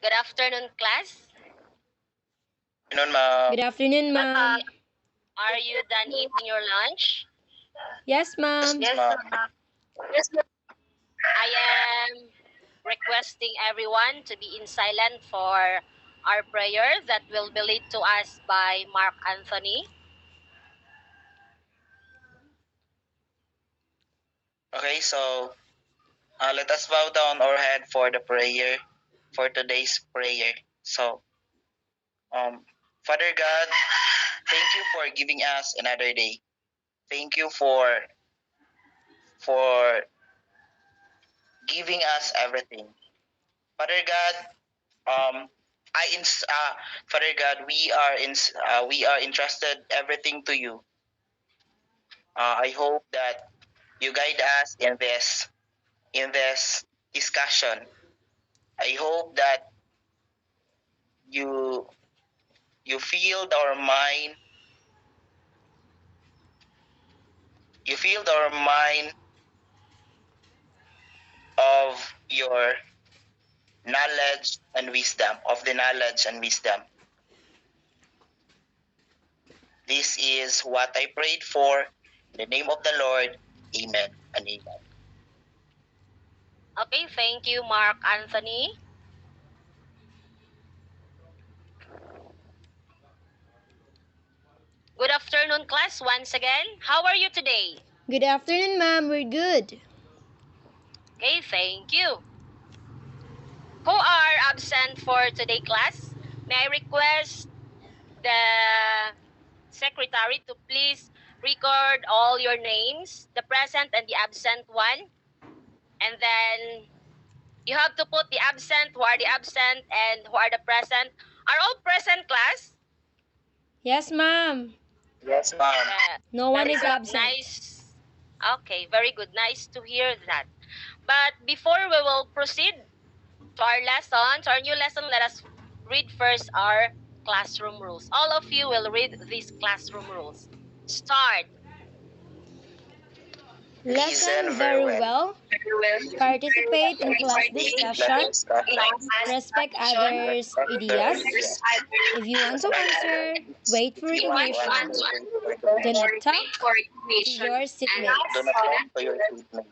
Good afternoon, class. Good afternoon, ma'am. Good afternoon, ma'am. Are you done eating your lunch? Yes, ma'am. Yes, ma'am. I am requesting everyone to be in silent for our prayer that will be led to us by Mark Anthony. Okay, so let us bow down our head for the prayer, for today's prayer. So, Father God, thank you for giving us another day. Thank you for giving us everything. Father God, um, Father God, we are entrusted everything to you. I hope that you guide us in this discussion. I hope that you you filled our mind you filled our mind of your knowledge and wisdom, of the knowledge and wisdom. This is what I prayed for. In the name of the Lord, amen and amen. Okay, thank you, Mark Anthony. Good afternoon, class, once again. How are you today? Good afternoon, ma'am. We're good. Okay, thank you. Who are absent for today, class? May I request the secretary to please record all your names, the present and the absent one. And then you have to put the absent, who are the absent, and who are the present. Are all present, class? Yes, ma'am. Yes, ma'am. No one That's is absent. nice. Okay, very good. Nice to hear that. But before we will proceed to our lesson, to our new lesson, let us read first our classroom rules. All of you will read these classroom rules. Start. Listen very well. Participate in class discussion. Respect others' ideas. If you want to answer, wait for recognition. Do not talk to your seatmates. Do not talk to your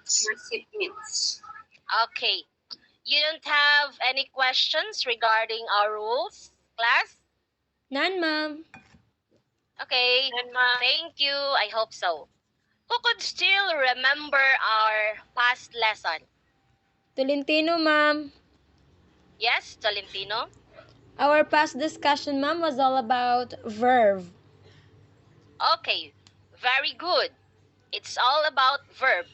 seatmates. Okay. You don't have any questions regarding our rules, class? None, ma'am. Okay. Thank you. I hope so. Who could still remember our past lesson? Tolentino, ma'am. Yes, Tolentino? Our past discussion, ma'am, was all about verb. Okay. Very good. It's all about verb.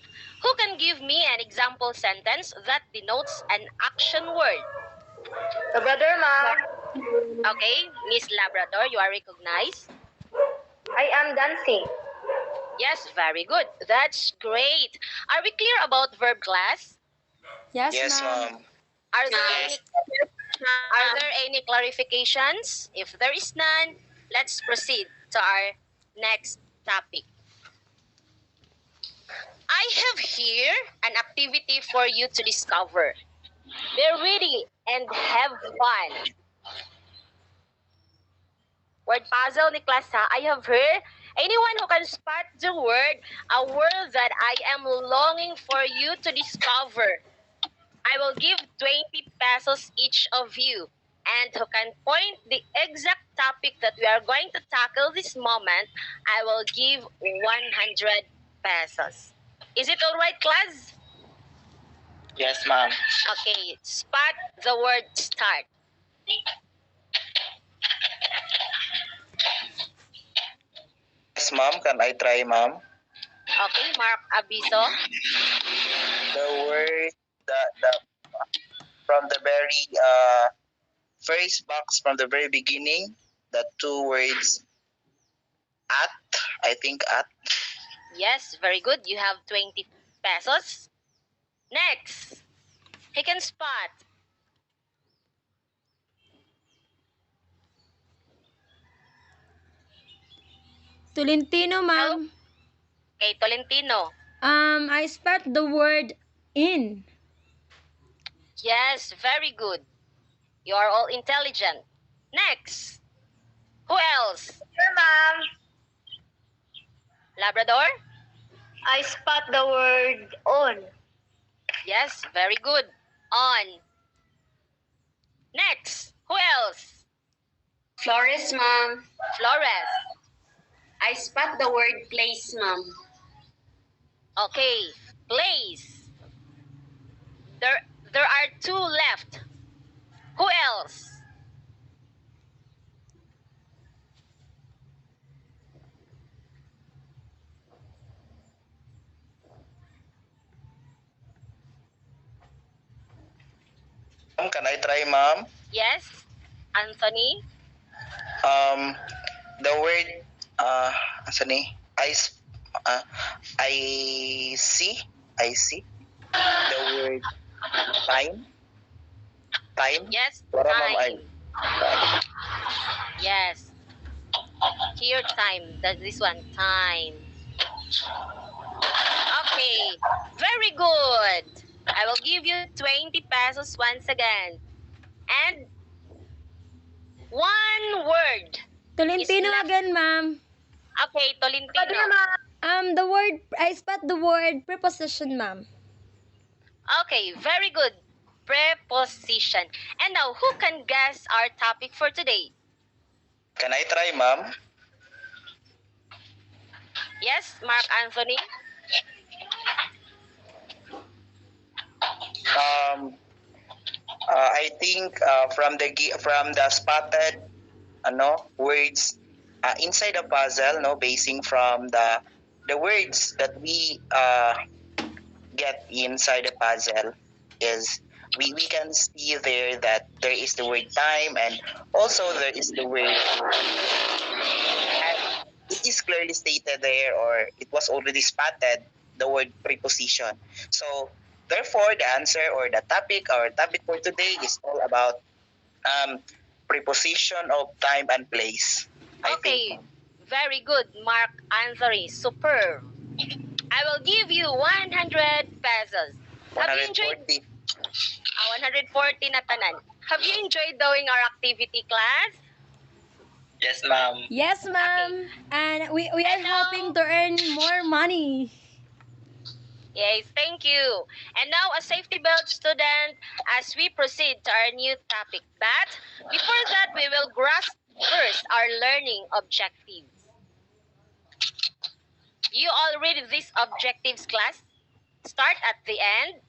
Who can give me an example sentence that denotes an action word? Labrador, ma'am. Okay, Miss Labrador, you are recognized. I am dancing. Yes, very good. That's great. Are we clear about verb, class? Yes, Yes, ma'am. ma'am. Are there any clarifications? If there is none, let's proceed to our next topic. I have here an activity for you to discover. Be ready and have fun. Word puzzle ni class ha. I have here anyone who can spot the word, a word that I am longing for you to discover. I will give 20 pesos each of you. And who can point the exact topic that we are going to tackle this moment, I will give 100 pesos. Is it all right, class? Yes, ma'am. Okay, spot the word start. Yes, ma'am. Can I try, ma'am? Okay, Mark Abiso. The word the from the very first box from the very beginning, the two words at, I think at. Yes, very good. You have 20 pesos. Next, he can spot. Tolentino, ma'am. Okay, Tolentino. I spot the word in. Yes, very good. You are all intelligent. Next. Who else? Sure, ma'am. Labrador? I spot the word on. Yes, very good. On. Next. Who else? Flores, ma'am. Flores. I spot the word place, ma'am. Okay. Place. There are two left. Who else? Can I try, ma'am? Yes. Anthony? Um, the word, Anthony, uh, I see, the word time, Yes. Para, ma'am, Time. Yes. Here, time. That's this one. Time. Okay. Very good. I will give you 20 pesos once again. And one word. Tolentino Is left- again, ma'am. Okay, Tolentino. The word, I spot the word preposition, ma'am. Okay, very good. Preposition. And now, who can guess our topic for today? Can I try, ma'am? Yes, Mark Anthony? I think from the spotted words inside the puzzle, no, basing from the words that we get inside the puzzle is we can see there that there is the word time and also there is the word and it is clearly stated there or it was already spotted the word preposition. So therefore the answer or the topic our topic for today is all about preposition of time and place. I Okay, think very good, Mark Anthony. Superb. I will give you 100 pesos. Have you enjoyed 140. 140 na tanan? Have you enjoyed doing our activity class? Yes, ma'am. Yes, ma'am. And we are And now- hoping to earn more money. Yes, thank you. And now, a safety belt student as we proceed to our new topic. But before that, we will grasp first our learning objectives. You all read these objectives, class. Start at the end.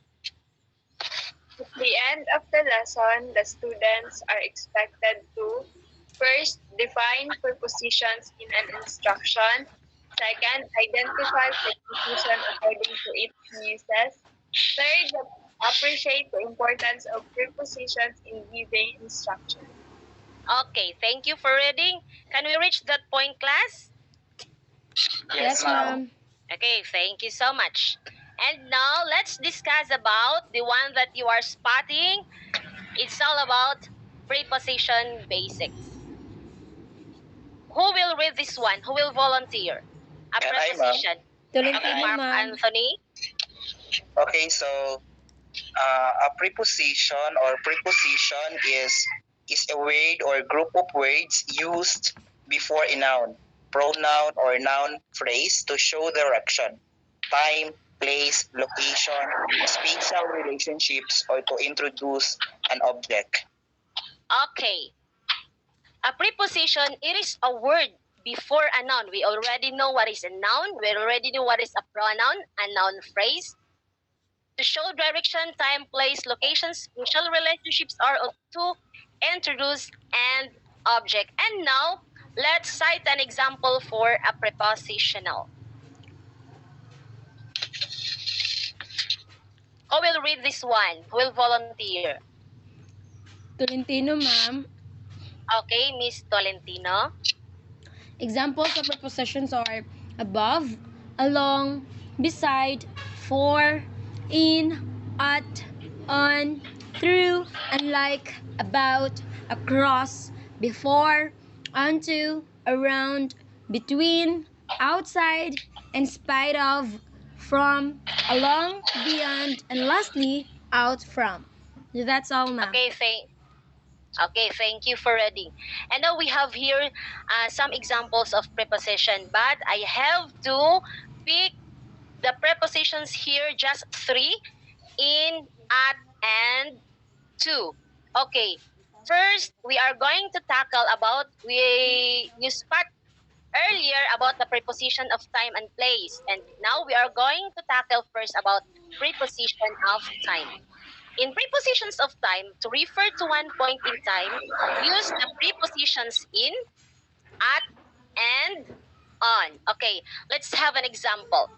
At the end of the lesson, the students are expected to first define prepositions in an instruction. Second, identify preposition according to its uses. Third, appreciate the importance of prepositions in giving instruction. Okay, thank you for reading. Can we reach that point, class? Yes, ma'am. Okay, thank you so much. And now, let's discuss about the one that you are spotting. It's all about preposition basics. Who will read this one? Who will volunteer? A Can I, ma'am? preposition. Tolentino, Mark ma'am. Anthony. Okay, so a preposition or preposition is a word or group of words used before a noun, pronoun or noun phrase to show direction, time, place, location, spatial relationships, or to introduce an object. Okay. A preposition, it is a word before a noun. We already know what is a noun. We already know what is a pronoun, a noun phrase. To show direction, time, place, location, spatial relationships are to introduce an object. And now, let's cite an example for a prepositional. Who will read this one? Who will volunteer? Tolentino, ma'am. Okay, Miss Tolentino. Examples of prepositions are above, along, beside, for, in, at, on, through, unlike, about, across, before, onto, around, between, outside, in spite of, from, along, beyond, and lastly, out from. That's all, ma'am. Okay, Okay, thank you for reading. And now we have here some examples of preposition, but I have to pick the prepositions here, just 3, in, at, and to. Okay, first we are going to tackle about, you spot earlier about the preposition of time and place, and now we are going to tackle first about preposition of time. In prepositions of time, to refer to one point in time, use the prepositions in, at, and on. Okay, let's have an example.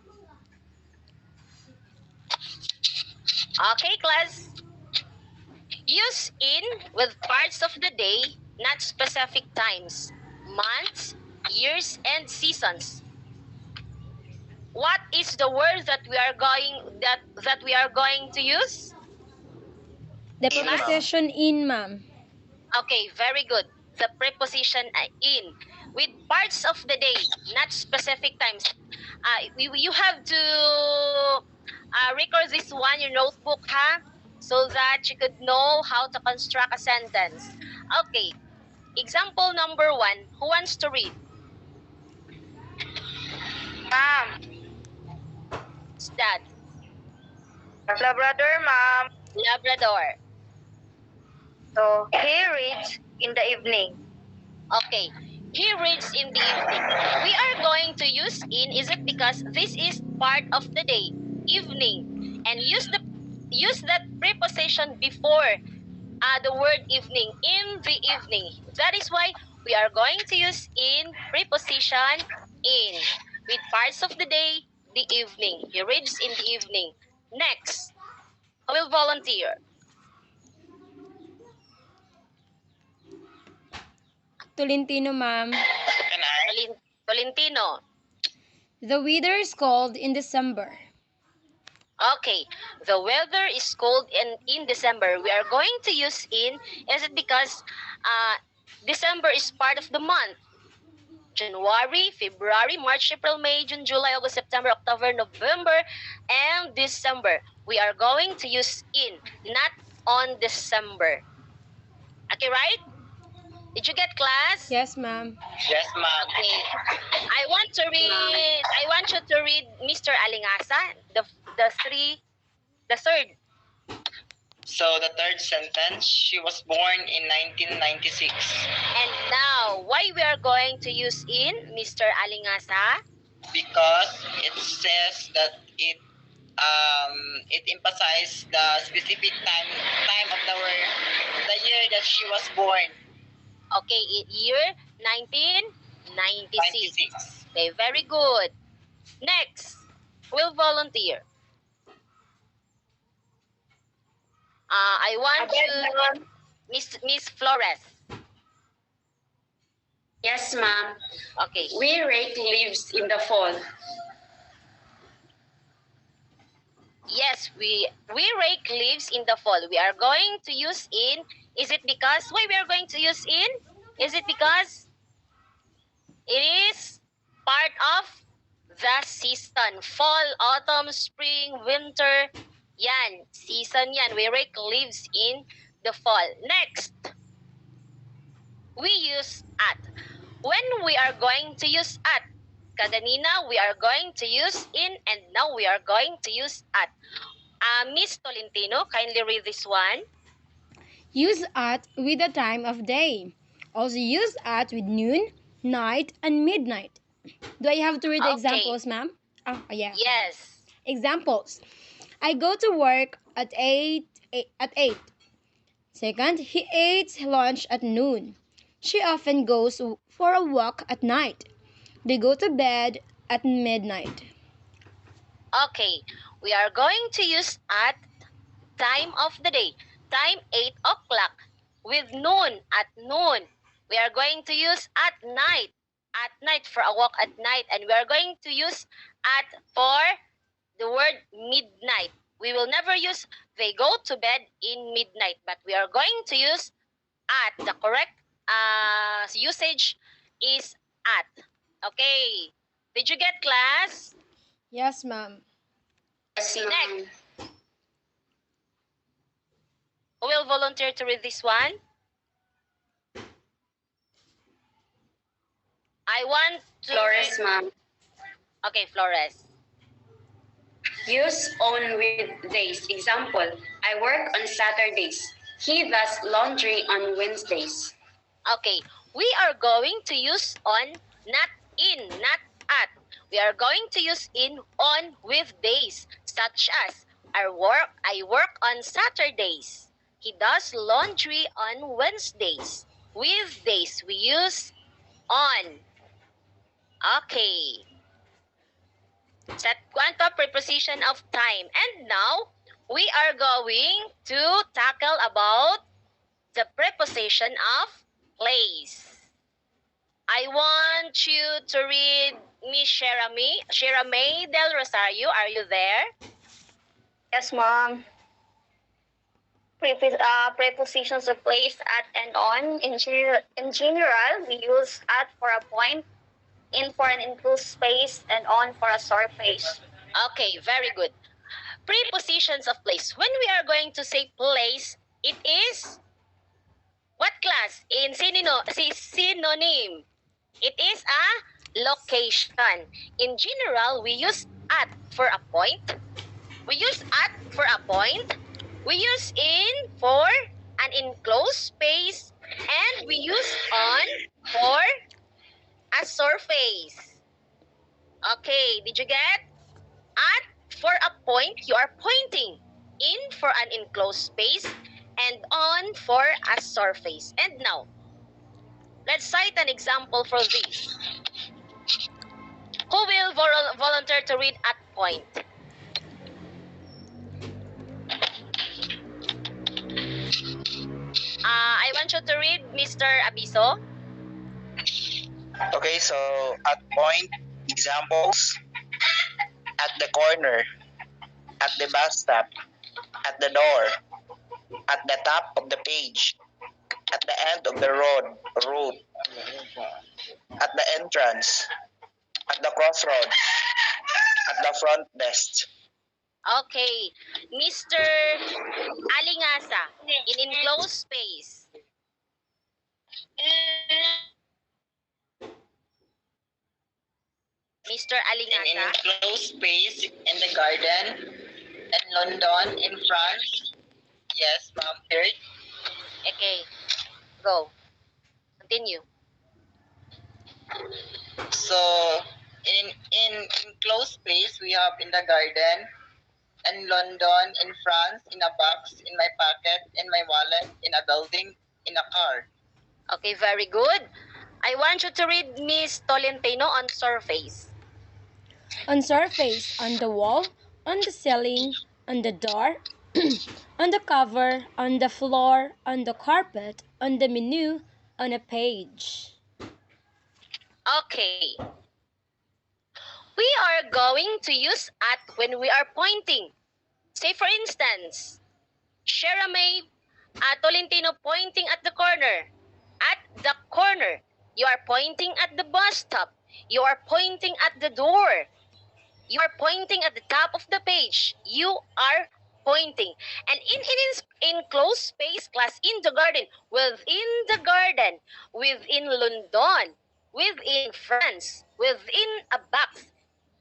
Okay, class. Use in with parts of the day, not specific times, months, years, and seasons. What is the word that we are going to use? The In, ma'am. preposition in, ma'am. Okay, very good. The preposition in with parts of the day, not specific times. You have to record this one in your notebook, huh? So that you could know how to construct a sentence. Okay, example number 1. Who wants to read? Ma'am, What's that? Labrador, ma'am. Labrador. So, he reads in the evening. Okay. He reads in the evening. We are going to use in, is it because this is part of the day, evening, and use that preposition before the word evening, in the evening. That is why we are going to use in preposition in with parts of the day, the evening. He reads in the evening. Next, who will volunteer? Tolentino, ma'am. Can I? Tolentino. The weather is cold in December. Okay, the weather is cold in December. We are going to use in. Is it because December is part of the month? January, February, March, April, May, June, July, August, September, October, November, and December. We are going to use in, not on December. Okay, right? Did you get class? Yes, ma'am. Yes, ma'am. Okay. I want you to read Mr. Alingasa, the third. So the third sentence, she was born in 1996 And now, why we are going to use in, Mr. Alingasa? because it says that it emphasizes the specific time of the year that she was born. Okay, year 1996. 96. Okay, very good. Next, will volunteer. I want to Miss Flores. Yes, ma'am. Okay. We rake leaves in the fall. Yes, we rake leaves in the fall. We are going to use in. Is it because why we are going to use in? Is it because it is part of the season? Fall, autumn, spring, winter. Yan, season yan. We rake leaves in the fall. Next, we use at. When we are going to use at? Kaganina, we are going to use in, and now we are going to use at. Miss Tolentino, kindly read this one. Use at with the time of day. Also use at with noon, night, and midnight. Do I have to read the Okay. examples, ma'am? Oh, yeah. Yes. Examples. I go to work at 8. Second, he eats lunch at noon. She often goes for a walk at night. They go to bed at midnight. Okay. We are going to use at time of the day. Time 8 o'clock with noon at noon. We are going to use at night for a walk at night, and we are going to use at for the word midnight. We will never use they go to bed in midnight, but we are going to use at. The correct usage is at. Okay. Did you get class? Yes, ma'am. Yes, ma'am. Next. Who will volunteer to read this one? I want to... Flores, ma'am. Okay, Flores. Use on weekdays. Example, I work on Saturdays. He does laundry on Wednesdays. Okay, we are going to use on, not in, not at. We are going to use in on with days, such as I work on Saturdays. He does laundry on Wednesdays. With days, we use on. Okay. Set quantum preposition of time. And now, we are going to tackle about the preposition of place. I want you to read Miss Sheramay Del Rosario. Are you there? Yes, ma'am. Prepositions of place, at, and on. In general, we use at for a point, in for an enclosed space, and on for a surface. Okay, very good. Prepositions of place. When we are going to say place, it is what class? In synonym. It is a location. In general, we use at for a point. We use at for a point. We use in for an enclosed space. And we use on for a surface. Okay, did you get? At for a point, you are pointing. In for an enclosed space. And on for a surface. And now, let's cite an example for this. Who will volunteer to read at point? I want you to read, Mr. Abiso. Okay, so at point, examples, at the corner, at the bus stop, at the door, at the top of the page, at the end of the road, at the entrance, at the crossroads, at the front desk. Okay. Mr. Alingasa, in enclosed space. Mr. In Alingasa. enclosed space in the garden in London, in France. Yes, ma'am. Third, Okay. Go. Continue. so in enclosed space we have in the garden, in London, in France, in a box, in my pocket, in my wallet, in a building, in a car. Okay, very good. I want you to read Miss Tolentino on surface. On surface, on the wall, on the ceiling, on the door, on the cover, on the floor, on the carpet, on the menu, on a page. Okay. We are going to use at when we are pointing. Say for instance, Sheramay Tolentino pointing at the corner. At the corner. You are pointing at the bus stop. You are pointing at the door. You are pointing at the top of the page. You are pointing. And in enclosed space class, in the garden, within London, within France, within a box,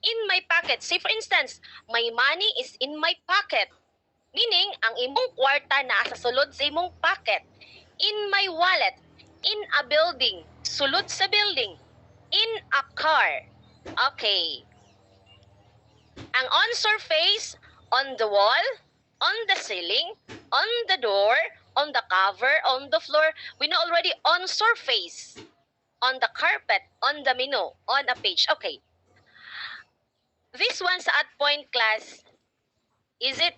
in my pocket. Say for instance, my money is in my pocket. Meaning, ang imong kwarta nasa sulod sa imong pocket. In my wallet, in a building, sulod sa building, in a car. Okay. Ang on surface, on the wall, on the ceiling, on the door, on the cover, on the floor. We know already on surface, on the carpet, on the menu, on a page. Okay. This one sa at point class, is it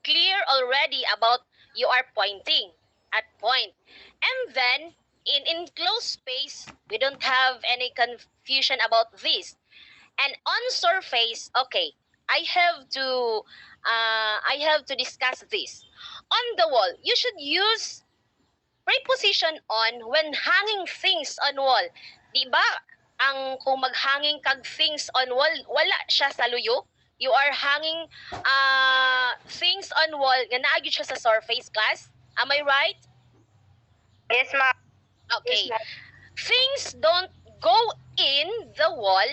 clear already about you are pointing at point? And then, in enclosed space, we don't have any confusion about this. And on surface, okay, I have to discuss this. On the wall, you should use preposition on when hanging things on wall. Di ba? Ang kung maghanging kag things on wall, wala siya sa luyo. You are hanging things on wall nga naagi siya sa surface class. Am I right? Yes, ma'am. Okay. Yes, ma'am. things don't go in the wall,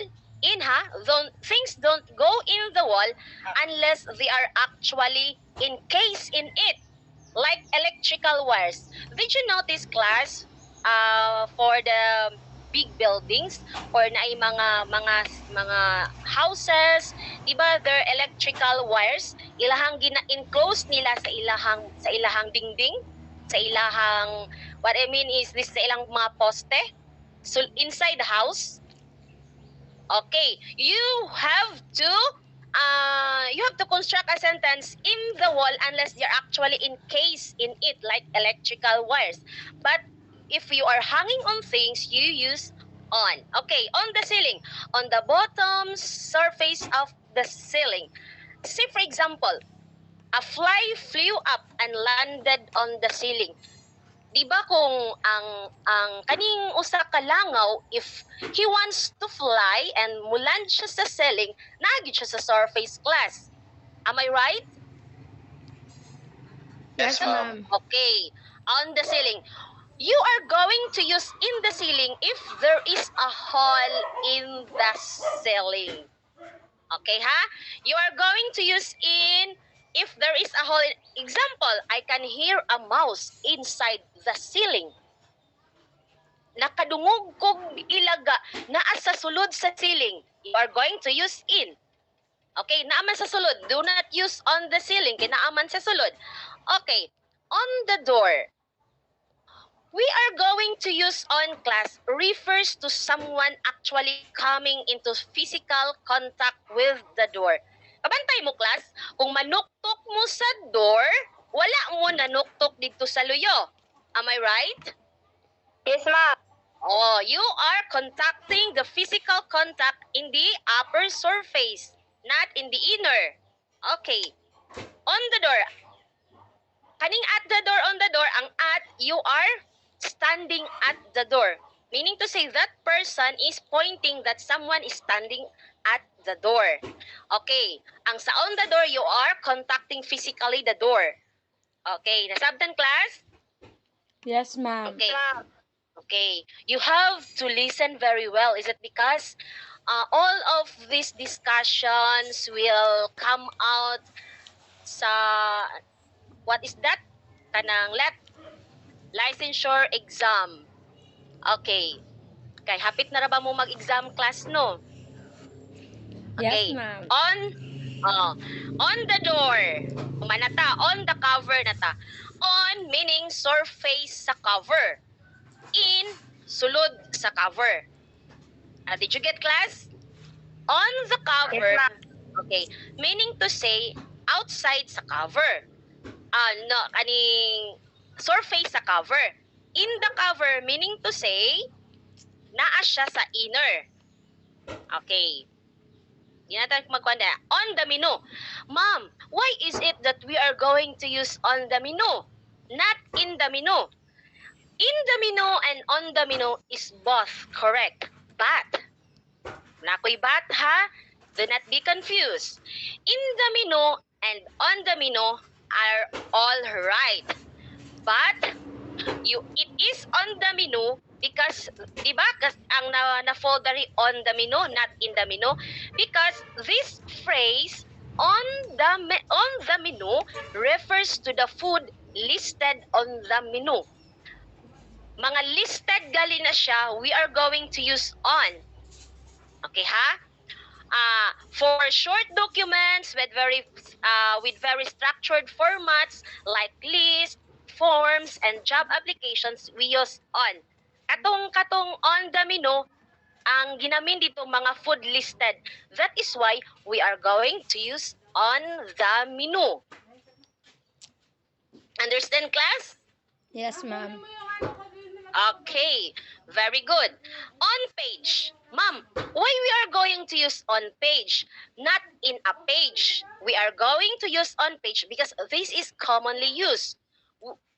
things don't go in the wall unless they are actually encased in it, like electrical wires. Did you notice, class, for the big buildings or na ay mga houses, di ba, their electrical wires ilahang gina-enclose nila sa ilahang dingding, sa ilahang, what I mean is this, sa ilang mga poste, so inside the house. Okay, you have to construct a sentence in the wall unless you're actually encased in it, like electrical wires. But if you are hanging on things, you use on. Okay, on the ceiling, on the bottom surface of the ceiling. Say for example, a fly flew up and landed on the ceiling. Di ba kung ang kaning usa ka langaw, if he wants to fly and muland siya sa ceiling, naagid siya sa surface class. Am I right? Yes, ma'am. Okay. On the ceiling. You are going to use in the ceiling if there is a hole in the ceiling. Okay, ha? You are going to use in if there is a hole. Example, I can hear a mouse inside the ceiling. Nakadungog kog ilaga naa sa sulod sa ceiling. You are going to use in. Okay, naaman sa sulod. Do not use on the ceiling. Kinaaman sa sulod. Okay, on the door. We are going to use on, class, refers to someone actually coming into physical contact with the door. Kabantay mo, class, kung manuktok mo sa door, wala mo nanuktok dito sa luyo. Am I right? Yes, ma'am. Oh, you are contacting the physical contact in the upper surface, not in the inner. Okay. On the door. Kaning at the door, on the door, ang at, you are standing at the door. Meaning to say that person is pointing that someone is standing at the door. Okay. Ang sa on the door, you are contacting physically the door. Okay. Nasabtan, class? Yes, ma'am. Okay. Okay. You have to listen very well. Is it because all of these discussions will come out sa, what is that? Kanang licensure exam. Okay. Kay hapit na ra ba mo mag-exam, class, no? Okay. Yes, ma'am. On the door. Manata, on the cover nata. On meaning surface sa cover. In, sulod sa cover. Did you get, class? On the cover. Yes, Okay. Meaning to say, outside sa cover. No, kaning surface sa cover. In the cover, meaning to say, naa siya sa inner. Okay. Di natin magkwanda. On the menu. Ma'am, why is it that we are going to use on the menu? Not in the menu. In the menu and on the menu is both correct. But, nakoy but, ha? Do not be confused. In the menu and on the menu are all right. But, it is on the menu because, di ba, ang na-folder on the menu, not in the menu, because this phrase on the menu refers to the food listed on the menu. Mga listed gali na siya, we are going to use on. Okay, ha? For short documents with very structured formats like list, forms, and job applications, we use on. Katong on the menu, ang ginamin dito mga food listed. That is why we are going to use on the menu. Understand, class? Yes, ma'am. Okay, very good. On page. Ma'am, why we are going to use on page, not in a page? We are going to use on page because this is commonly used.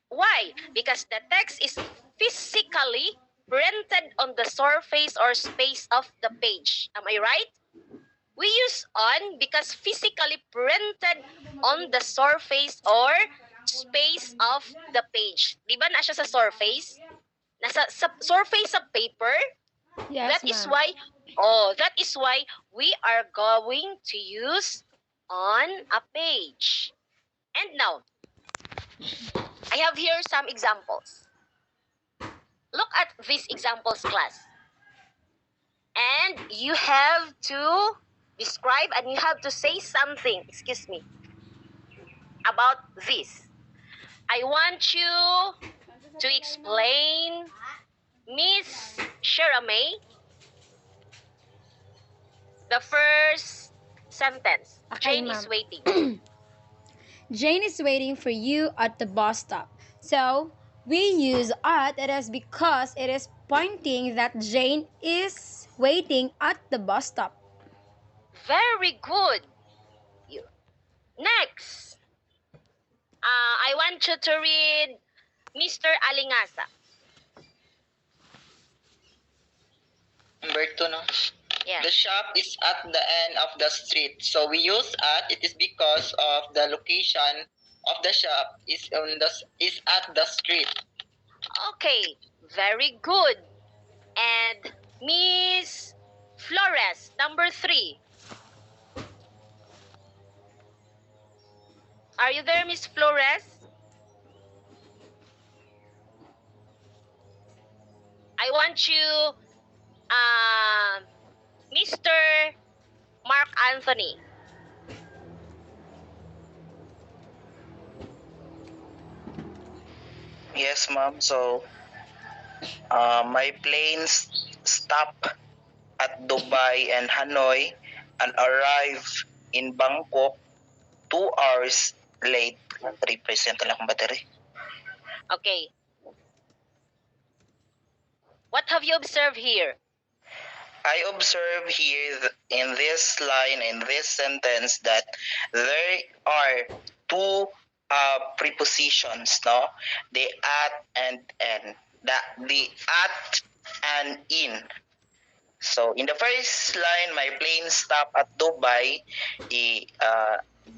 Why? Because the text is physically printed on the surface or space of the page. Am I right? We use on because physically printed on the surface or space of the page. Di ba na siya sa surface? Nasa surface of paper. Yes, That is ma'am. why we are going to use on a page. And now, I have here some examples. Look at these examples, class. And you have to describe and you have to say something, about this. I want you to explain Miss Sharamay the first sentence. Okay, Jane is ma'am. waiting. Jane is waiting for you at the bus stop. So, we use at it is because it is pointing that Jane is waiting at the bus stop. Very good. You. Next, I want you to read Mr. Alingasa. Number 2, no? Yeah. The shop is at the end of the street. So we use at. It is because of the location of the shop is at the street. Okay, very good. And Miss Flores, number 3. Are you there, Miss Flores? I want you, Mr. Mark Anthony. Yes, ma'am. So, my planes stop at Dubai and Hanoi and arrive in Bangkok 2 hours late. 3% lang ang battery. Okay. What have you observed here? I observe here in this line, in this sentence, that there are two prepositions, no? The at and en. The at and in. So in the first line, my plane stop at Dubai.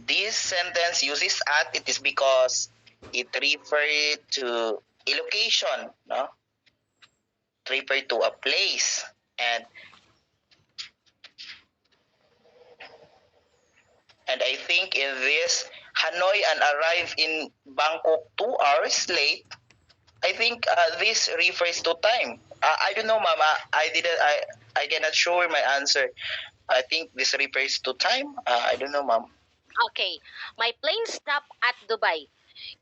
This sentence uses at. It is because it refers to a location, no? It refers to a place, and I think in this Hanoi and arrive in Bangkok 2 hours late. I think this refers to time. I don't know, Mama. I didn't. I cannot show my answer. I think this refers to time. I don't know, Mom. Okay. My plane stopped at Dubai.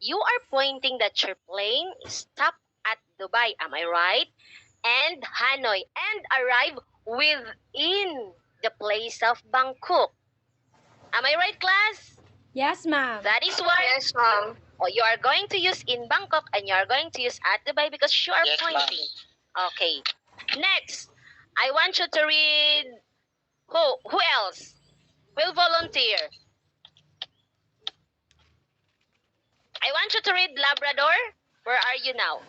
You are pointing that your plane stopped at Dubai. Am I right? And Hanoi and arrive within the place of Bangkok. Am I right, class? Yes, ma'am. That is why Yes, ma'am. you are going to use in Bangkok and you are going to use at Dubai because you are Yes, ma'am. pointing. Okay. Next, I want you to read who else will volunteer. I want you to read Labrador. Where are you now?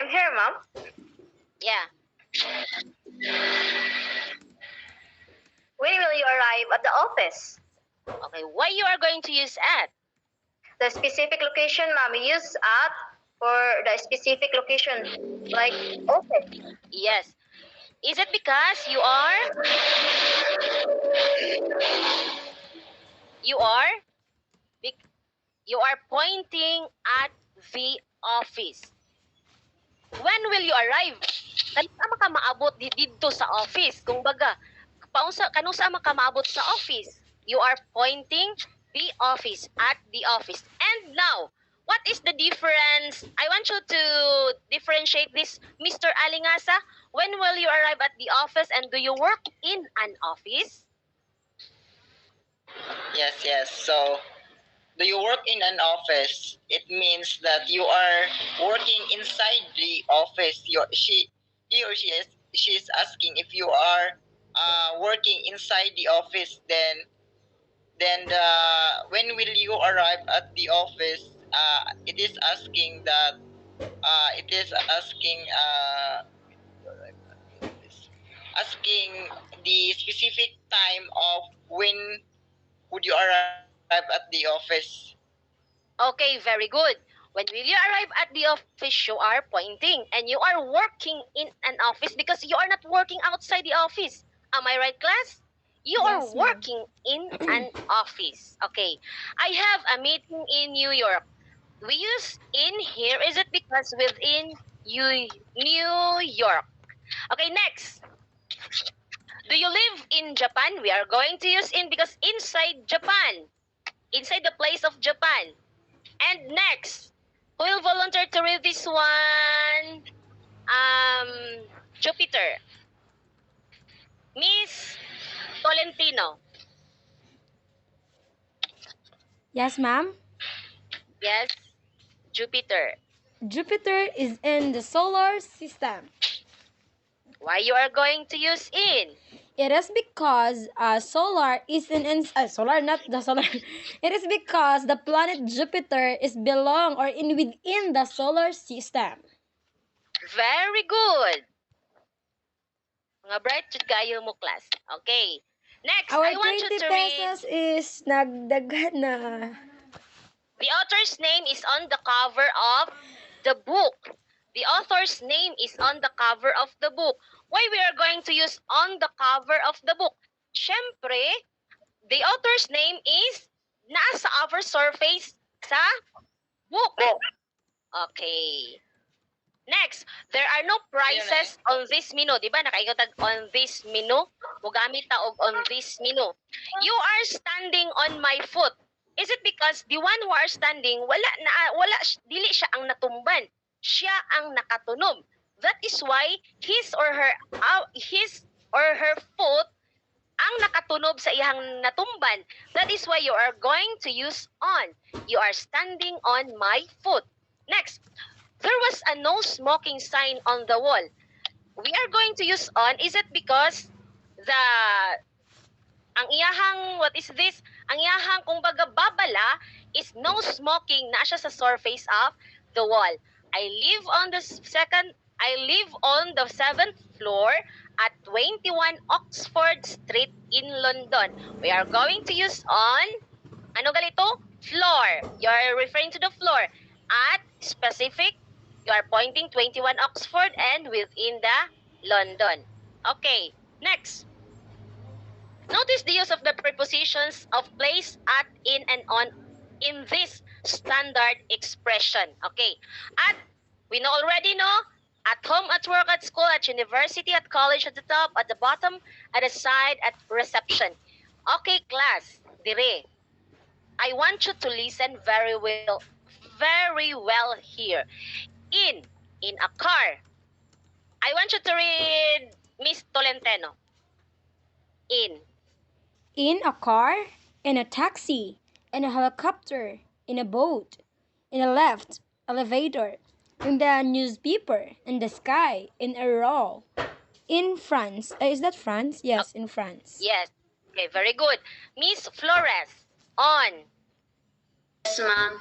I'm here, ma'am. Yeah. When will you arrive at the office? Okay. Why you are going to use at? The specific location, ma'am. We use at for the specific location, like office. Yes. Is it because you are pointing at the office? When will you arrive? Kansa ka maabot dito sa office? Kung baga, kanusa ka maabot sa office? You are pointing the office, at the office. And now, what is the difference? I want you to differentiate this, Mr. Alingasa. When will you arrive at the office and do you work in an office? Yes. So, do you work in an office? It means that you are working inside the office. He or she is asking if you are working inside the office. Then when will you arrive at the office? It is asking that asking the specific time of when would you arrive at the office. Okay, very good. When will you arrive at the office? You are pointing. And you are working in an office because you are not working outside the office. Am I right, class? You are Yes, ma'am. working in an office. Okay. I have a meeting in New York. We use in here. Is it because within New York? Okay, next. Do you live in Japan? We are going to use in because inside Japan. Inside the place of Japan. And next, who will volunteer to read this one? Jupiter. Miss Tolentino. Yes, ma'am. Yes, Jupiter. Jupiter is in the solar system. Why you are going to use in? It is because solar is solar, not the solar. It is because the planet Jupiter is belong or in within the solar system. Very good. Mga bright jud kayo mo, class. Okay. Next, Our I want you 20 to read. pesos is nagdaghan na. The author's name is on the cover of the book. The author's name is on the cover of the book. Why we are going to use on the cover of the book? Syempre, the author's name is nasa upper surface sa book. Okay. Next, there are no prizes on this menu. Di ba? Nakaikotag on this menu. Mugamit ta og on this menu. You are standing on my foot. Is it because the one who are standing, dili siya ang natumban. Siya ang nakatunog. That is why his or her foot ang nakatunob sa iyang natumban. That is why you are going to use on. You are standing on my foot. Next, there was a no smoking sign on the wall. We are going to use on. Is it because ang iyahang, what is this? Ang iyahang, kung baga babala, is no smoking na siya sa surface of the wall. I live on the 7th floor at 21 Oxford Street in London. We are going to use on, ano galito? Floor. You are referring to the floor. At specific, you are pointing 21 Oxford and within the London. Okay, next. Notice the use of the prepositions of place, at, in, and on in this standard expression. Okay, at, we already know, at home, at work, at school, at university, at college, at the top, at the bottom, at the side, at reception. Okay, class, dire. I want you to listen very well here. In a car. I want you to read Miss Tolentino. In a car, in a taxi, in a helicopter, in a boat, in a lift, elevator, in the newspaper, in the sky, in a roll. In France. Is that France? Yes, in France. Yes. Okay, very good. Miss Flores, on. Yes, ma'am.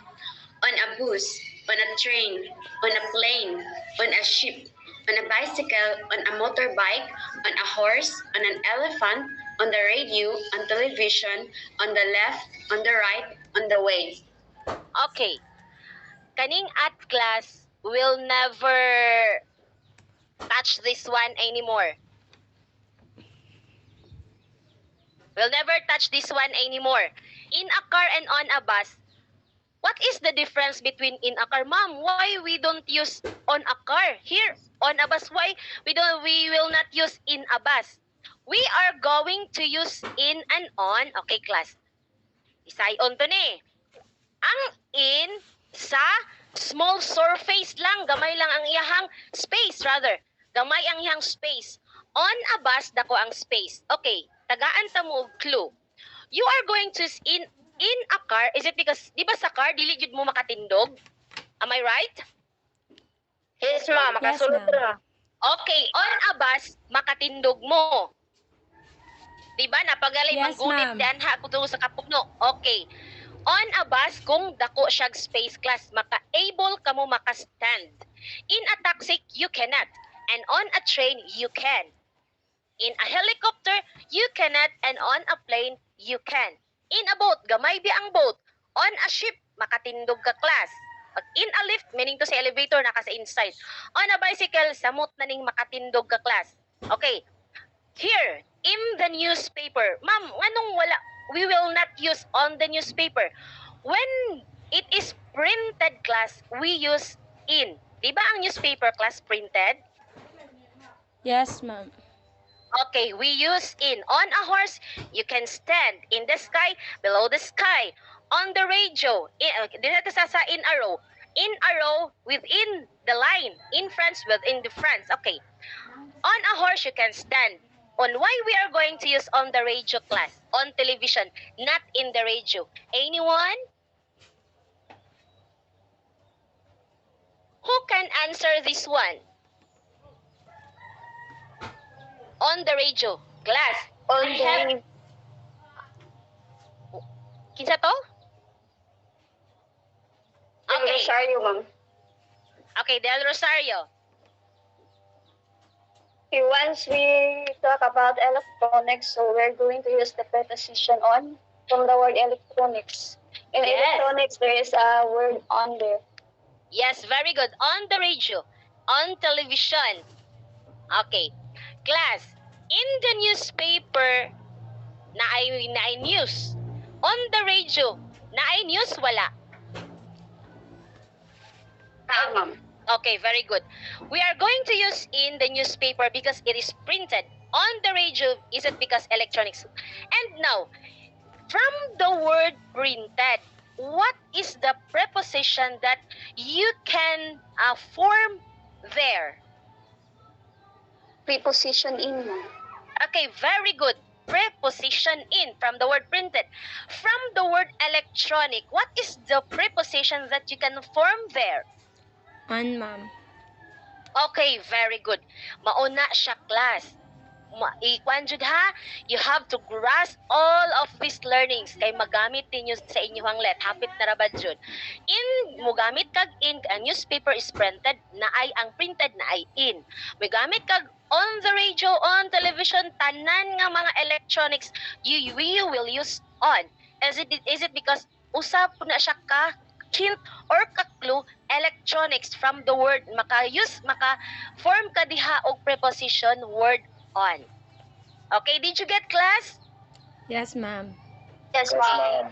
On a bus, on a train, on a plane, on a ship, on a bicycle, on a motorbike, on a horse, on an elephant, on the radio, on television, on the left, on the right, on the way. Okay. Kaning at class will never touch this one anymore. We'll never touch this one anymore. In a car and on a bus. What is the difference between in a car? Ma'am, why we don't use on a car? Here, on a bus, why we will not use in a bus? We are going to use in and on. Okay, class. Isay on to ni. Ang in sa small surface lang. Gamay lang ang iyahang space, rather. Gamay ang iyahang space. On a bus, dako ang space. Okay, tagaan ta mo clue. You are going to use in a car. Is it because, di ba sa car, dili jud mo makatindog? Am I right? Yes, ma'am. Makasulod na. Okay, on a bus, makatindog mo. Di ba? Napagalay Yes, manggunit ma'am. danha ko sa kapuno. Okay. On a bus, kung dako siyag space class, maka-able ka mo maka-stand. In a taxi, you cannot. And on a train, you can. In a helicopter, you cannot. And on a plane, you can. In a boat, gamay bi ang boat. On a ship, makatindog ka class. In a meaning to say elevator, naka sa inside. On a bicycle, samot na ning makatindog ka class. Okay. Here, in the newspaper. Ma'am, anong wala? We will not use on the newspaper. When it is printed class, we use in. Diba ang newspaper class printed? Yes, ma'am. Okay, we use in. On a horse, you can stand. In the sky, below the sky. On the radio, dito sa in a row. In a row, within the line. In France, within the France. Okay. On a horse, you can stand. On why we are going to use on the radio class? On television, not in the radio. Anyone? Who can answer this one? On the radio. Class. On I have... the Kinsa to? Del Okay. Rosario, ma'am. Okay, Del Rosario. Okay, once we talk about electronics, so we're going to use the preposition on from the word electronics. In Yes. electronics, there is a word on there. Yes, very good. On the radio. On television. Okay. Class, in the newspaper, na ay news. On the radio, na ay news, wala. Ma'am. Okay, very good. We are going to use in the newspaper because it is printed. On the radio, is it because electronics? And now, from the word printed, what is the preposition that you can form there? Preposition in, ma'am. Okay, very good. Preposition in from the word printed. From the word electronic, what is the preposition that you can form there? On, ma'am. Okay, very good. Mauna siya, class. Ikwan jud ha, you have to grasp all of these learnings kay magamit ninyo sa inyong let. Hapit na rabad jud. In, mugamit kag in, ang newspaper is printed, na ay ang printed na ay in. Mugamit kag on the radio, on television, tanan nga mga electronics, you will use on. Is it because usap na siya ka hint or ka-clue electronics from the word maka-form ka diha og preposition word on. Okay, did you get class? Yes, ma'am. Yes, Yes, ma'am. ma'am.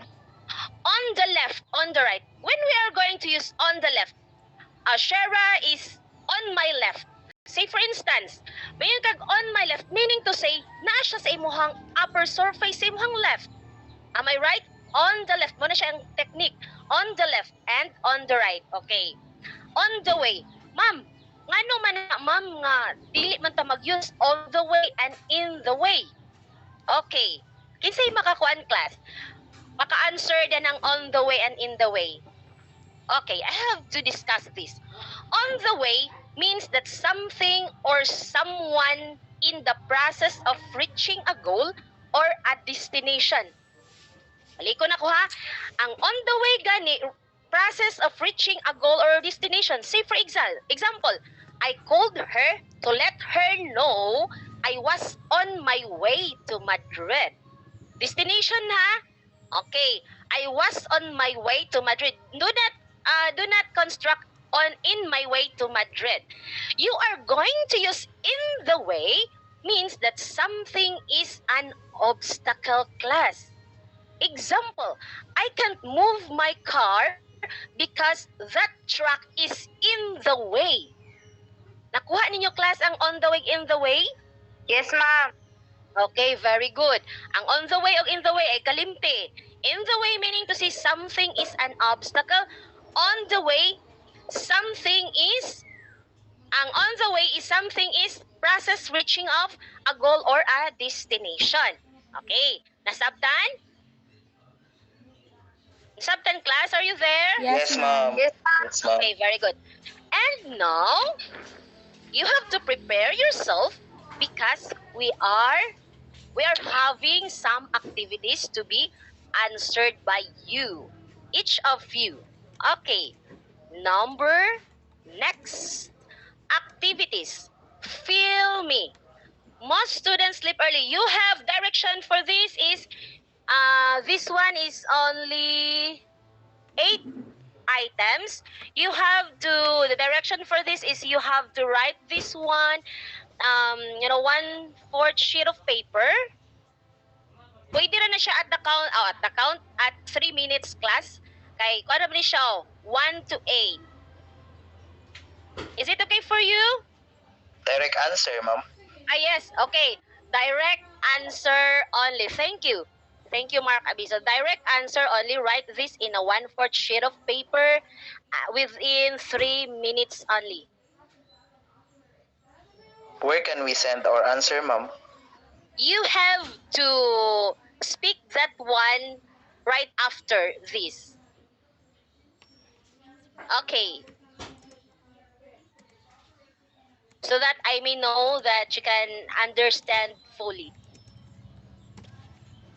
On the left, on the right. When we are going to use on the left, Shara is on my left. Say for instance, mayroon kag on my left, meaning to say, naa siya sa imuhang upper surface sa imuhang left. Am I right? On the left. Muna siya ang technique. On the left and on the right. Okay. On the way. Ma'am, ngano man na, ma'am, nga dili man ta mag-use on the way and in the way. Okay. Kinsay makakuan class? Maka-answer din ang on the way and in the way. Okay, I have to discuss this. On the way means that something or someone in the process of reaching a goal or a destination. Baliko na ko ha. Ang on the way gani, process of reaching a goal or destination. Say for example, I called her to let her know I was on my way to Madrid. Destination ha? Okay, I was on my way to Madrid. Do not construct on in my way to Madrid. You are going to use in the way means that something is an obstacle class. Example, I can't move my car because that truck is in the way. Nakuha ninyo class ang on the way, in the way? Yes, ma'am. Okay, very good. Ang on the way o in the way ay kalimti. In the way meaning to say something is an obstacle. On the way, something is, ang on the way is something is process reaching of a goal or a destination. Okay, nasabtan? Nasabtan class, are you there? Yes, ma'am. Yes, ma'am. Yes, ma'am. Okay, very good. And now, you have to prepare yourself because we are having some activities to be answered by you, each of you. Okay, next activities. Feel me. Most students sleep early. You have direction for this is, this one is only 8 items, you have to, the direction for this is you have to write this one, 1/4 sheet of paper. Pwede na siya at 3 minutes class. Kay, kung ano ba siya, 1 to 8. Is it okay for you? Direct answer, ma'am. Yes, okay. Direct answer only. Thank you. Thank you, Mark Abiso. Direct answer only. Write this in a 1/4 sheet of paper within 3 minutes only. Where can we send our answer, ma'am? You have to speak that one right after this. Okay. So that I may know that you can understand fully.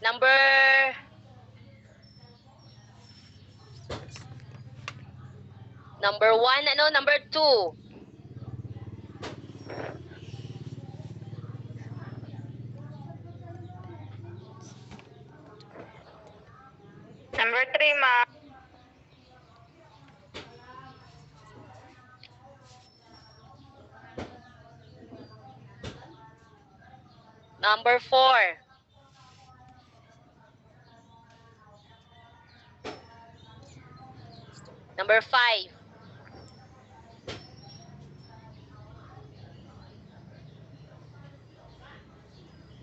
Number 1, number 2. Number 3, ma'am. Number 4. Number 5.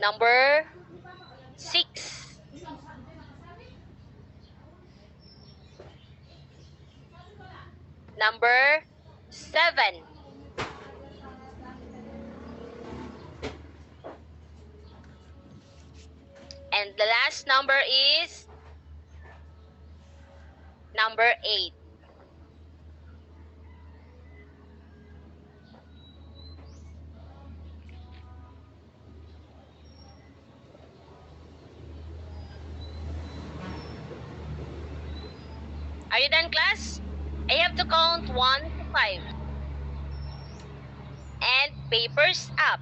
Number 6. Number 7. And the last number is number 8. Are you done, class? I have to count 1 to 5. And papers up.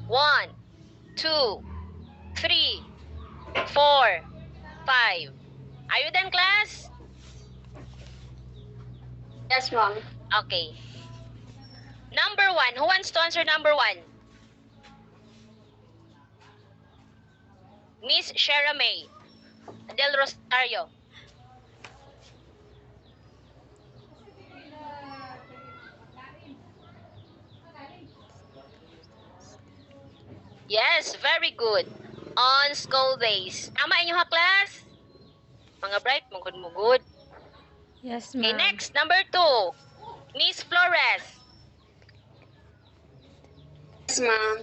1, 2, 3, 4, 5. Are you done, class? Yes, ma'am. Okay. Number 1. Who wants to answer number 1? Miss Shara May Del Rosario. Yes, very good. On school days. Tama inyo ha, class? Mga bright, mugod-mugod. Yes, Okay, ma'am. next, number 2. Miss Flores. Yes, ma'am.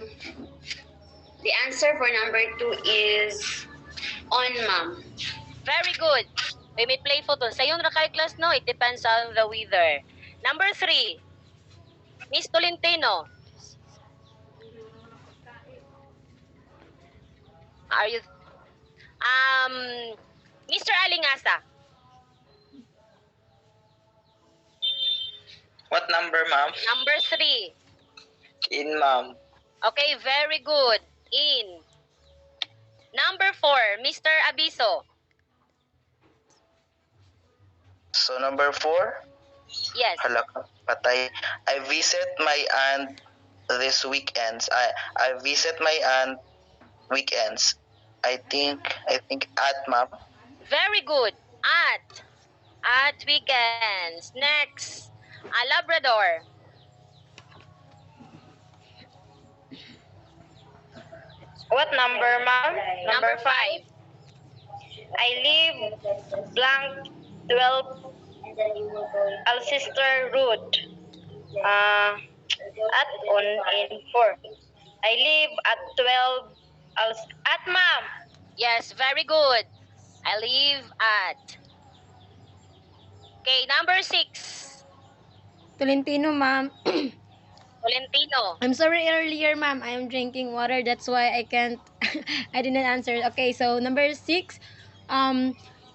The answer for number 2 is on, ma'am. Very good. We may play photo. Sa yung rakay class, no? It depends on the weather. Number 3. Miss Tolentino. Are you... Mr. Alingasa. What number, ma'am? Number 3. In, ma'am. Okay, very good. In. Number 4, Mr. Abiso. So number 4? Yes. Hala, patay. I visit my aunt this weekends. I visit my aunt weekends. I think at, ma'am. Very good. At weekends. Next. A Labrador. What number, ma'am? Number 5. I live blank 12 Alcester Road. At on in 4. I live at 12 at, ma'am. Yes, very good. I live at. Okay, number 6. Tolentino, ma'am. Tolentino. I'm sorry earlier, ma'am. I am drinking water. That's why I can't. I didn't answer. Okay, so number 6.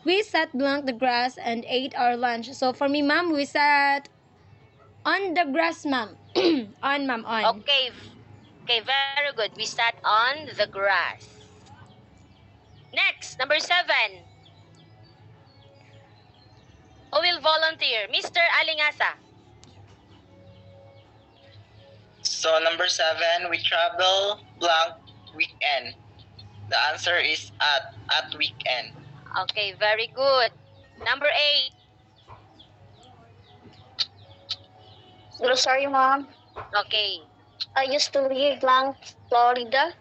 We sat blank the grass and ate our lunch. So for me, ma'am, we sat on the grass, ma'am. On, ma'am, on. Okay. Okay, very good. We sat on the grass. Next, number 7. Who will volunteer? Mr. Alingasa. So number 7, we travel blank weekend. The answer is at weekend. Okay, very good. Number 8. Sorry, Mom. Okay. I used to live blank Florida.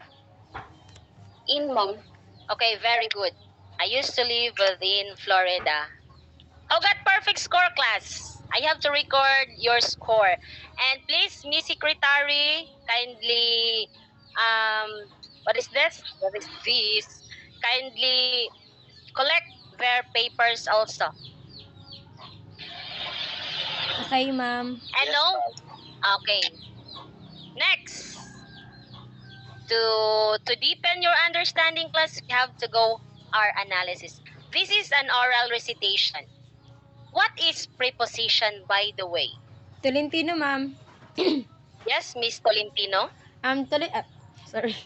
In Mom. Okay, very good. I used to live within Florida. Oh, got perfect score, class. I have to record your score. And please, Miss Secretary, kindly, what is this? What is this? Kindly collect their papers also. Okay, ma'am. And Yes, no? ma'am. Okay. Next. To deepen your understanding, class, we have to go our analysis. This is an oral recitation. What is preposition, by the way? Tolentino, ma'am. Yes, Miss Tolentino? Sorry.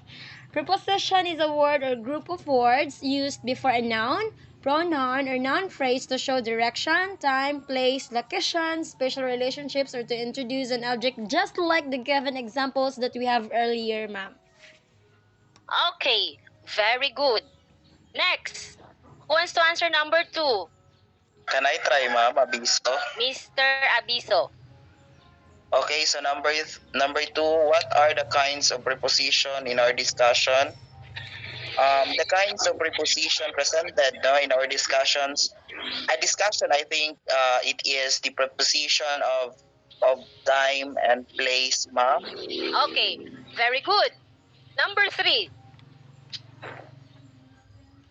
Preposition is a word or group of words used before a noun, pronoun, or noun phrase to show direction, time, place, location, special relationships, or to introduce an object, just like the given examples that we have earlier, ma'am. Okay, very good. Next, who wants to answer number 2? Can I try, ma'am? Abiso. Mr. Abiso. Okay, so number 2, what are the kinds of preposition in our discussion? The kinds of preposition presented in our discussions. A discussion, I think, it is the preposition of time and place, ma'am. Okay, very good. Number 3.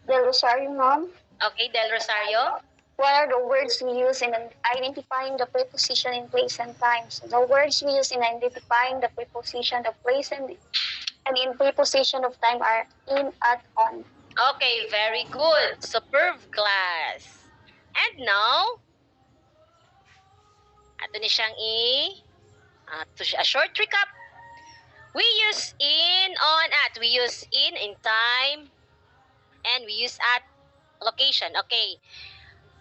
Del Rosario, Mom. Okay, Del Rosario. What are the words we use in identifying the preposition in place and time? So the words we use in identifying the preposition of place and in preposition of time are in, at, on. Okay, very good. Superb, class. And now, ato ni siyang a short recap. We use in, on, at. We use in time, and we use at location. Okay.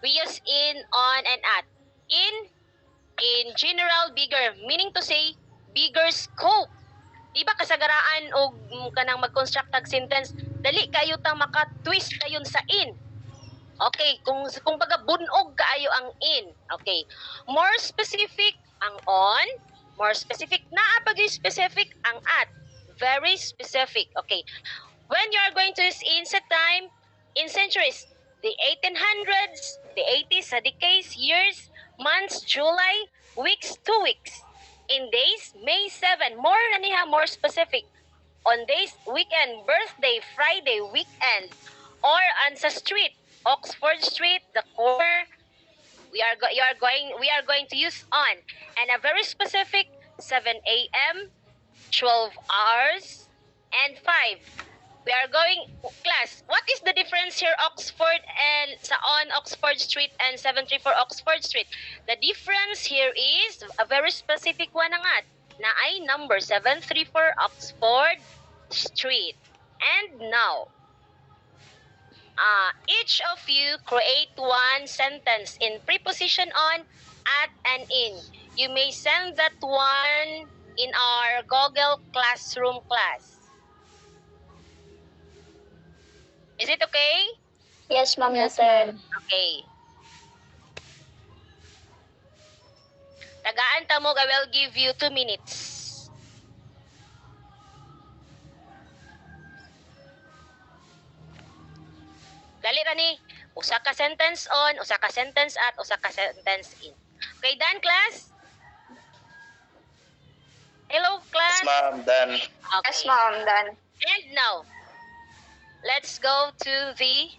We use in, on, and at. In general, bigger, meaning to say, bigger scope. Diba kasagaraan o kanang mag-construct tag sentence, dali kayo ta maka-twist kayon sa in. Okay, kung baga bunog kaayo ang in. Okay. More specific ang on, more specific naa pagay specific ang at. Very specific. Okay. When you are going to use in sa time, in centuries, the 1800s, the 80s, sa decades, years, months, July, weeks, 2 weeks. In days, May 7, more na niya, more specific. On days, weekend, birthday, Friday, weekend. Or on sa street, Oxford Street, the corner, we are going to use on. And a very specific 7 a.m., 12 hours, and 5. We are going, class, what is the difference here, Oxford and sa on Oxford Street and 734 Oxford Street? The difference here is a very specific one na nga, na ay number 734 Oxford Street. And now, each of you create one sentence in preposition on, at, and in. You may send that one in our Google Classroom class. Is it okay? Yes, Ma'am. Yes, Noted. ma'am. Okay. Tagaan tamog, I will give you 2 minutes. Dali ra ni. Usa ka sentence on, usa ka sentence at, usa ka sentence in. Okay, done, class? Hello, class? Yes, ma'am. Done. Okay. Yes, Ma'am. Done. And now, let's go to the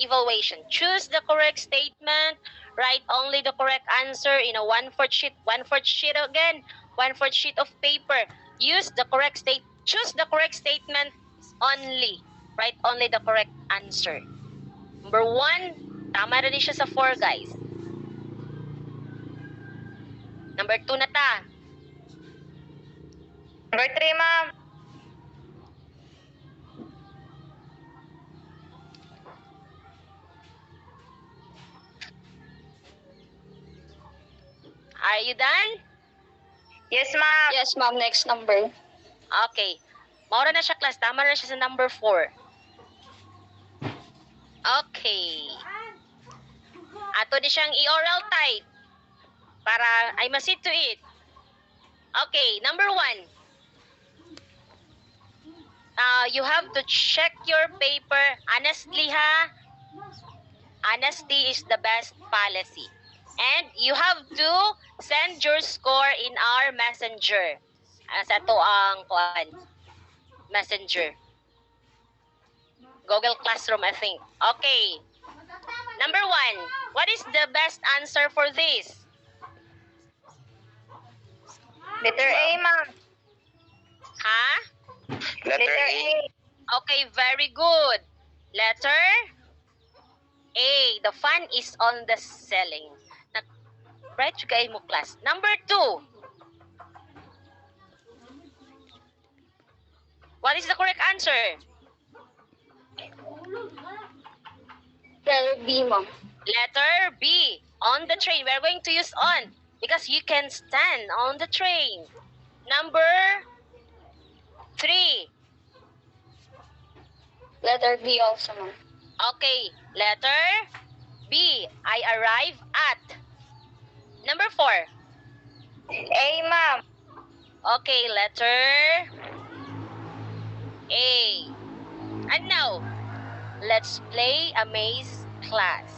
evaluation. Choose the correct statement. Write only the correct answer in a 1/4 sheet. 1/4 sheet again. 1/4 sheet of paper. Choose the correct statement only. Write only the correct answer. Number 1, tama na siya sa 4, guys. Number 2 na ta. Number 3, Ma'am. Are you done? Yes, ma'am. Yes, ma'am. Next number. Okay. Maura na siya, class. Tama na siya sa number 4. Okay. Ato di siyang i-oral type para I must see to it. Okay, number 1. You have to check your paper honestly, ha? Honesty is the best policy. And you have to send your score in our messenger. Sa to ang messenger. Google Classroom, I think. Okay. Number 1. What is the best answer for this? Letter A, ma'am. Ha? Letter A. Okay, very good. Letter A. The fun is on the selling. Right, kayo mo, class. Number 2. What is the correct answer? Letter B, ma'am. Letter B. On the train. We're going to use on because you can stand on the train. Number 3. Letter B also, ma'am. Okay, letter B. I arrive at. Number 4. A, ma'am. Okay, letter A. And now, let's play a maze class.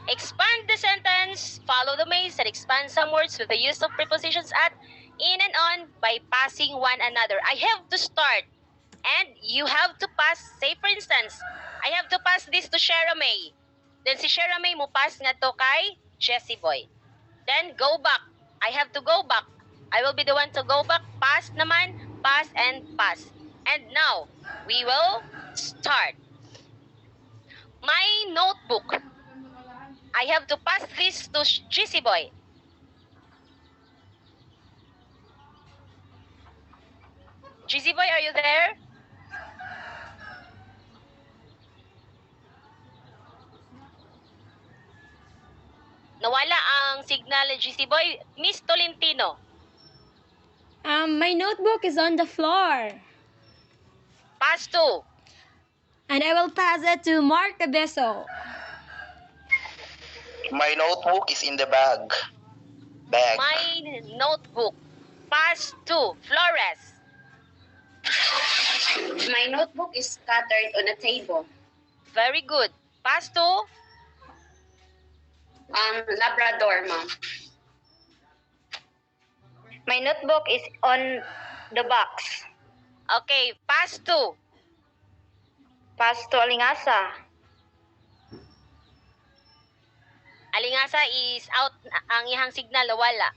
Expand the sentence, follow the maze, and expand some words with the use of prepositions at, in, and on by passing one another. I have to start, and you have to pass. Say, for instance, I have to pass this to Shera May. Then si Shera May mo pass nga to kay Jessie Boy. Then go back. I have to go back. I will be the one to go back. Pass naman, pass and pass. And now, we will start. My notebook. I have to pass this to Jessie Boy. Jessie Boy, are you there? Nawala ang signal ni Jessie Boy. Miss Tolentino. My notebook is on the floor. Pass to. And I will pass it to Mark Abeso. My notebook is in the bag. My notebook. Pass to Flores. My notebook is scattered on a table. Very good. Pass to Labrador, ma'am. My notebook is on the box. Okay, pass to Pass to Alingasa. Alingasa is out ang ihang signal wala.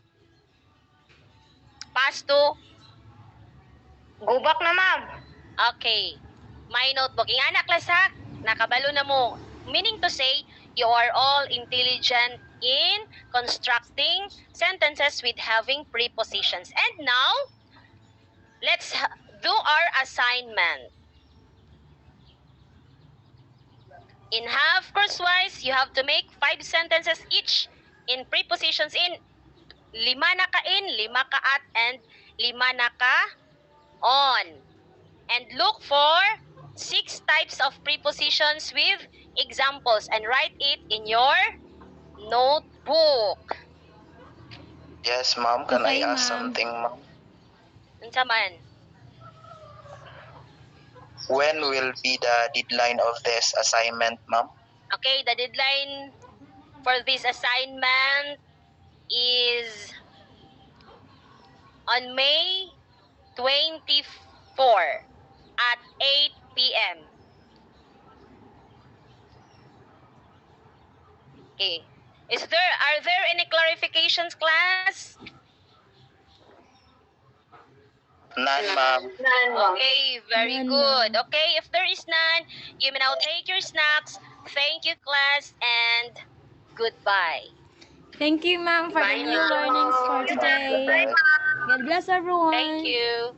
Pass to Go back na, ma'am. okay. My notebook. Ingana class ha. Nakabalo na mo. Meaning to say, you are all intelligent in constructing sentences with having prepositions. And now, let's do our assignment. In half course-wise, you have to make 5 sentences each in prepositions in 5 na ka in, 5 ka at, and 5 na ka on. And look for 6 types of prepositions with examples and write it in your notebook. Yes, ma'am. Can Okay, I ask ma'am. something, ma'am? Unsa man? When will be the deadline of this assignment, ma'am? Okay, the deadline for this assignment is on May 24 at 8 p.m. Okay. Are there any clarifications, class? None, ma'am. None, ma'am. Okay, very None, good. ma'am. Okay, if there is none, you may now take your snacks. Thank you, class, and goodbye. Thank you, ma'am, for the Bye, new ma'am. learnings for today. God bless everyone. Thank you.